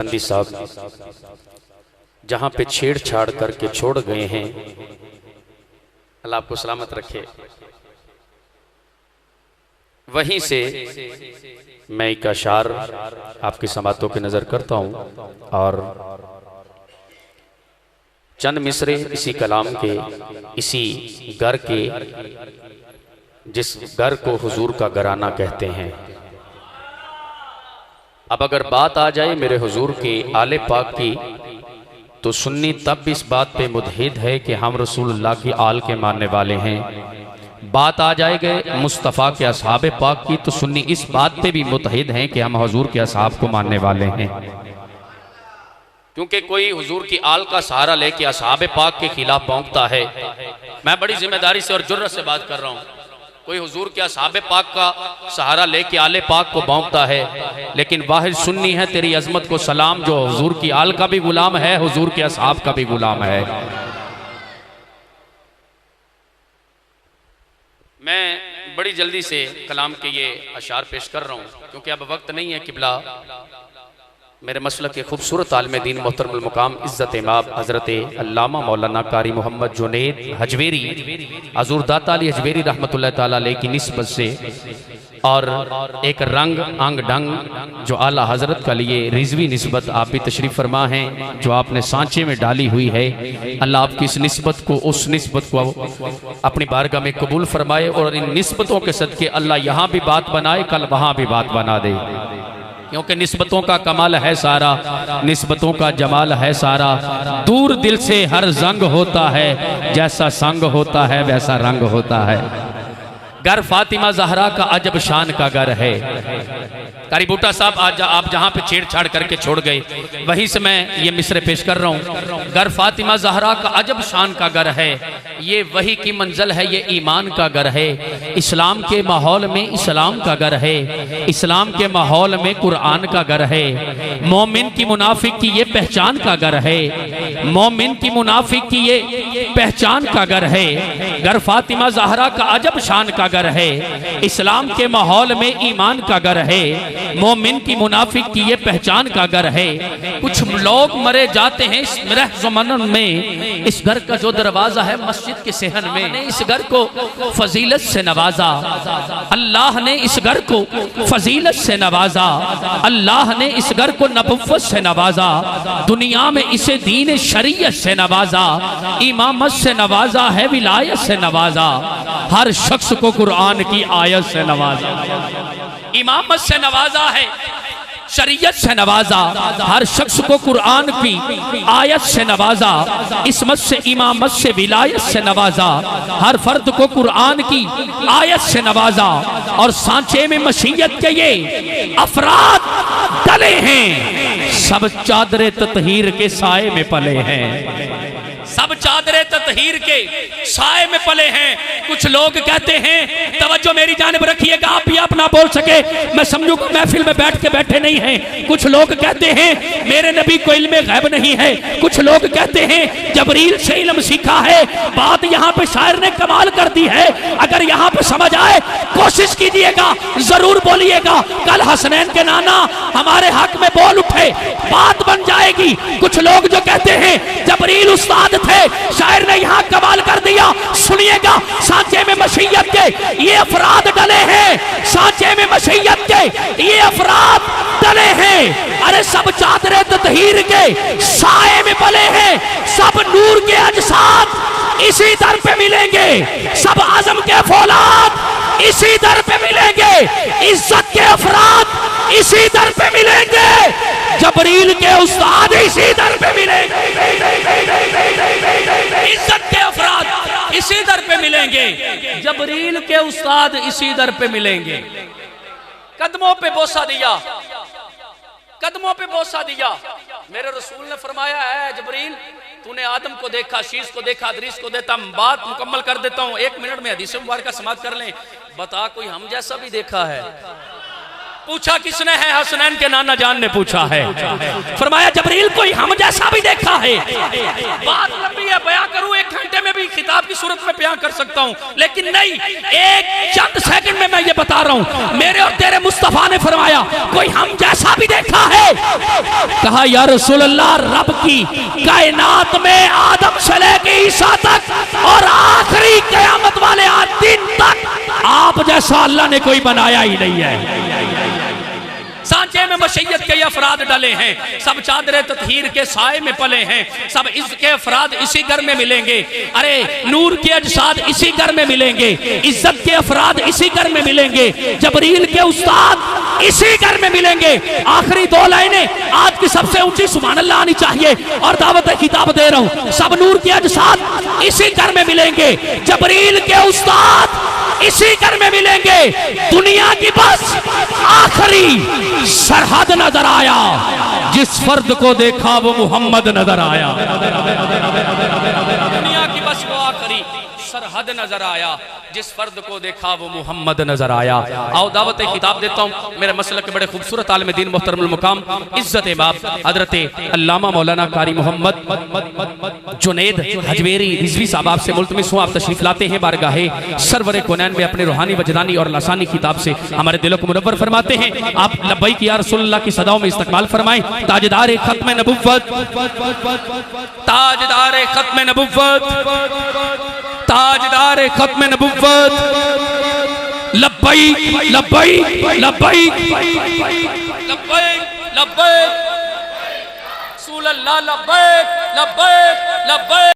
गांधी साहब जहां पे छेड़छाड़ करके छोड़ गए हैं, अल्लाह आपको सलामत रखे। वहीं से मैं एक अशार आपकी समातों की नजर करता हूं और चंद मिसरे इसी कलाम के, इसी घर के, जिस घर को हुजूर का घराना कहते हैं। अब अगर बात आ जाए मेरे हुजूर के आले पाक की, तो सुन्नी तब भी इस बात पे मुतहिद है कि हम रसूलुल्लाह की आल के मानने वाले हैं। बात आ जाएगी मुस्तफ़ा के असहाबे पाक की, तो सुन्नी इस बात पे भी मुतहिद हैं कि हम हुजूर के असहाब को मानने वाले हैं। क्योंकि कोई हुजूर की आल का सहारा लेके असहाबे पाक के खिलाफ भौंकता है, मैं बड़ी जिम्मेदारी से और जुर्रत से बात कर रहा हूँ, कोई हुजूर के असहाबे पाक का सहारा लेके आले पाक को भौंकता है, लेकिन वाहिद सुन्नी है तेरी अजमत को सलाम, जो हुजूर की आल का भी गुलाम है, हुजूर के असहाब का भी गुलाम है। मैं बड़ी जल्दी से कलाम के ये अशार पेश कर रहा हूँ क्योंकि अब वक्त नहीं है। किबला मेरे मसलक के खूबसूरत आलिम दीन मोहतरमुल मुकाम इज़्ज़त इमाम हज़रत अल्लामा मौलाना कारी मोहम्मद जुनैद हजवेरी हज़ूर दाता अली हजवेरी रहमतुल्लाह ताला अलैह की निस्बत से, और एक रंग अंग ढंग जो आला हजरत का लिए रिजवी निस्बत आप भी तशरीफ़ फरमा हैं, जो आपने सांचे में डाली हुई है। अल्लाह आपकी इस निस्बत को, उस निस्बत को अपनी बारगाह में कबूल फरमाए, और इन निस्बतों के सदके अल्लाह यहाँ भी बात बनाए, कल वहाँ भी बात बना दे। क्योंकि निस्बतों का कमाल है सारा, निस्बतों का जमाल है सारा। दूर दिल से हर जंग होता है, जैसा संग होता है वैसा रंग होता है। घर फातिमा जहरा का अजब शान का घर है। कारी बूटा साहब आज आप जहाँ पे छेड़छाड़ करके छोड़ गए, वहीं से मैं ये मिसरे पेश कर रहा हूँ। घर फातिमा जहरा का अजब शान का घर है, ये वही की मंजिल है, ये ईमान का घर है। इस्लाम के माहौल में इस्लाम का घर है, इस्लाम के माहौल में कुरान का घर है। मोमिन की मुनाफिक की ये पहचान का घर है, मोमिन की मुनाफिक की ये पहचान का घर है। घर फातिमा जहरा का अजब शान का घर है, इस्लाम के माहौल में ईमान का घर है। मोमिन की मुनाफिक की ये पहचान का घर है। कुछ लोग मरे जाते हैं इस ज़मानन में, इस घर का जो दरवाजा है मस्जिद के सेहन में, इस घर को फजीलत से नवाजा। अल्लाह ने इस घर को फजीलत से नवाजा, अल्लाह ने इस घर को नबुव्वत से नवाजा, दुनिया में इसे दीन शरीयत से नवाजा, इमामत से नवाजा है, विलायत से नवाजा, हर शख्स को कुरान की आयत से नवाजा, इमामत से नवाजा है, शरीयत से नवाजा, हर शख्स को कुरान की आयत से नवाजा, इसमत से इमामत से विलायत से नवाजा, हर फर्द को कुरान की आयत से नवाजा। और सांचे में मशीयत के ये अफराद डले हैं, सब चादरे ततहीर के साए में पले हैं, सब चादरे ततहीर के साए में पले हैं। कुछ लोग कहते हैं, तवज्जो मेरी जानिब रखिएगा, आप भी अपना बोल सके, मैं समझूंगा महफिल में बैठ के बैठे नहीं हैं। कुछ लोग कहते हैं मेरे नबी को इल्मे गैब नहीं है, कुछ लोग कहते हैं जबरील से इल्म सीखा है। बात यहाँ पे शायर ने कमाल कर दी है, अगर यहाँ पे समझ आए कोशिश कीजिएगा, जरूर बोलिएगा। कल हसनैन के नाना हमारे हक में बोल उठे, बात बन जाएगी। कुछ लोग जो कहते हैं जबरील उस्ताद थे, शायर ने यहाँ कमाल कर दिया। सुनिएगा, सांचे में मशीयत के ये अफराद डले हैं, सांचे में मशीयत के ये अफराद डले हैं। अरे सब चादरे ततहीर के साए में पले हैं, सब नूर के अजसाद इसी दर पे मिलेंगे, सब आजम के फौलाद इसी दर पे मिलेंगे, इज्जत के अफराद इसी दर पे मिलेंगे, जबरील के उस्ताद इसी दर पे मिलेंगे, इज्जत के अफराद इसी दर पे मिलेंगे, जबरील के उस्ताद इसी दर पे मिलेंगे। कदमों पे बोसा दिया, कदमों पे बोसा दिया। मेरे रसूल ने फरमाया है जबरील तूने आदम को देखा, शीश को देखा, अदरीस को देखा। बात मुकम्मल कर देता हूँ, 1 मिनट में हदीस मुबारक का समाप्त कर लें। बता कोई हम जैसा भी देखा है? पूछा किसने है? हसनैन के नाना जान ने पूछा है। फरमाया जबरील कोई हम जैसा भी देखा है। बात लंबी है बयां करूं, 1 घंटे में भी खिताब की सूरत में बयां कर सकता हूं, लेकिन नहीं, एक चंद सेकंड में मैं ये बता रहा हूं। मेरे और तेरे मुस्तफा ने फरमाया कोई हम जैसा भी देखा है? कहा या रसूल अल्लाह, रब की कायनात में आदम से लेके ईसा तक और आखिरी कयामत वाले दिन तक आप जैसा अल्लाह ने कोई बनाया ही नहीं है। सांचे में मशैयत के अफराद डले हैं, सब चादरे ततहीर के साए में पले हैं, सब इसके अफराद इसी घर में मिलेंगे। अरे नूर के अजसाद इसी घर में मिलेंगे, इज्जत के अफराद इसी घर में मिलेंगे, जबरील के उस्ताद इसी घर में मिलेंगे। आखिरी 2 लाइनें आज की सबसे ऊंची सुभान अल्लाह आनी चाहिए और दावत किताब दे रहा हूं। सब नूर के अजसाद इसी घर में मिलेंगे, जबरील के उस्ताद इसी घर में मिलेंगे। दुनिया की बस आखिरी सरहद नजर आया, जिस फर्द को देखा वो मोहम्मद नजर आया। दुनिया की बस वो आखिरी सरहद नजर आया, जिस फर्द को देखा वो मोहम्मद नजर आया। आओ दावत किताब देता हूँ। मेरे मसलक के बड़े खूबसूरत आलिम दीन मोहतरमुल मुकाम इज्जत इमाम हजरत अल्लामा मौलाना कारी मोहम्मद जुनैद हजवेरी रिजवी साहब आपसे मुल्तमिस हूँ, आप तशरीफ लाते हैं बारगाहे सरवर कोनैन में अपने रूहानी वजदानी और लसानी किताब से हमारे दिलों को मुनव्वर फरमाते हैं। आप लब्बैक या रसूलुल्लाह की सदाओं में इस्तकबाल फरमाएं। ताजदार खत्म नबुव्वत, ताजदार खत्म नबुव्वत, ताजदार खत्म नबुव्वत, लब्बैक लब्बैक लब्बैक लब्बैक लब्बैक रसूल अल्लाह, लब्बैक लब्बैक लब्बैक।